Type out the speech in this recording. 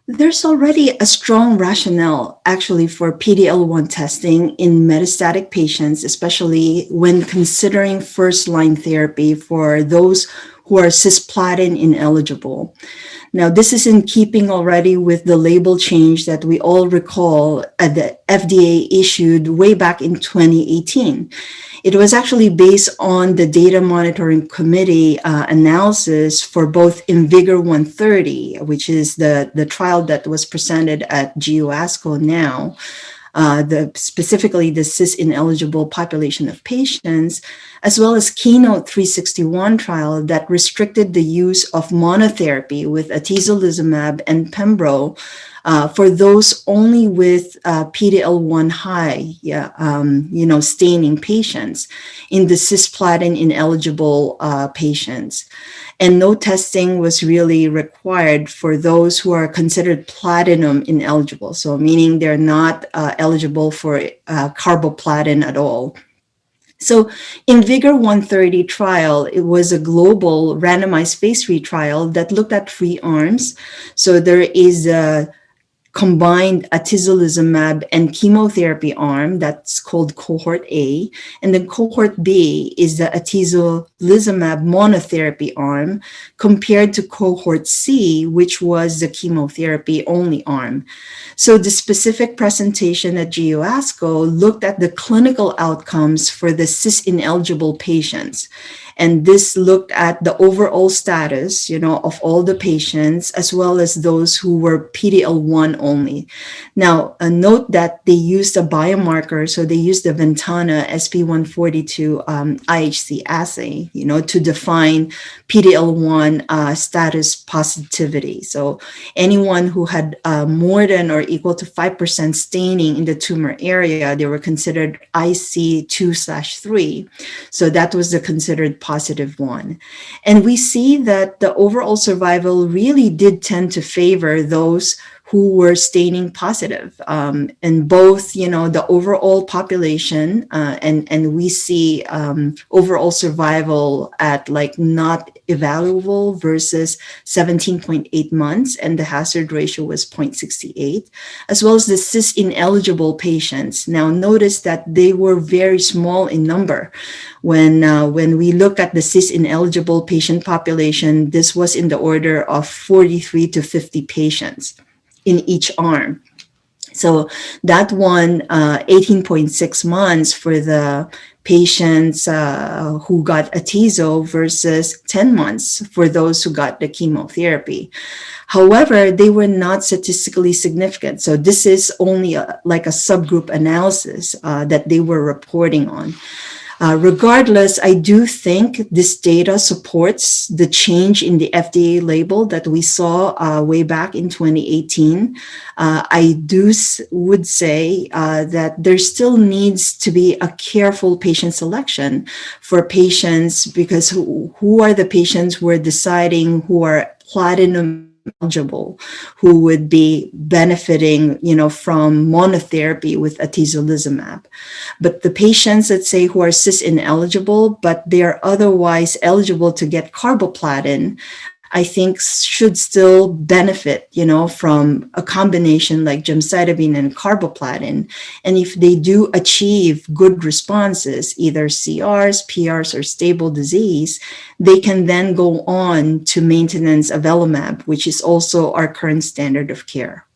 There's already a strong rationale actually for PD-L1 testing in metastatic patients, especially when considering first-line therapy for those who are cisplatin ineligible. Now, this is in keeping already with the label change that we all recall the FDA issued way back in 2018. It was actually based on the Data Monitoring Committee analysis for both IMvigor130, which is the trial that was presented at GU-ASCO now, specifically the cis-ineligible population of patients, as well as Keynote 361 trial that restricted the use of monotherapy with atezolizumab and pembro for those only with PD-L1 high, staining patients in the cisplatin ineligible patients. And no testing was really required for those who are considered platinum ineligible, so meaning they're not eligible for carboplatin at all. So IMvigor130 trial, it was a global randomized phase 3 trial that looked at 3 arms. So there is a combined atezolizumab and chemotherapy arm that's called cohort A, and then cohort B is the atezolizumab monotherapy arm compared to cohort C, which was the chemotherapy only arm. So the specific presentation at GU-ASCO looked at the clinical outcomes for the cis-ineligible patients. And this looked at the overall status, of all the patients, as well as those who were PD-L1 only. Now, note that they used a biomarker, so they used the Ventana SP142 IHC assay, to define PD-L1 status positivity. So anyone who had more than or equal to 5% staining in the tumor area, they were considered IC2/3. So that was the considered positive one. And we see that the overall survival really did tend to favor those who were staining positive in both, the overall population, and we see overall survival at not evaluable versus 17.8 months, and the hazard ratio was 0.68, as well as the cis-ineligible patients. Now notice that they were very small in number. When we look at the cis-ineligible patient population, this was in the order of 43 to 50 patients in each arm. So that one, 18.6 months for the patients who got atezo versus 10 months for those who got the chemotherapy. However, they were not statistically significant. So this is only like a subgroup analysis that they were reporting on. Regardless, I do think this data supports the change in the FDA label that we saw way back in 2018. I would say that there still needs to be a careful patient selection for patients, because who are the patients we're deciding who are platinum eligible, who would be benefiting, from monotherapy with atezolizumab. But the patients, let's say, who are cis-ineligible, but they are otherwise eligible to get carboplatin, I think should still benefit, from a combination like gemcitabine and carboplatin. And if they do achieve good responses, either CRs, PRs, or stable disease, they can then go on to maintenance avelumab, which is also our current standard of care.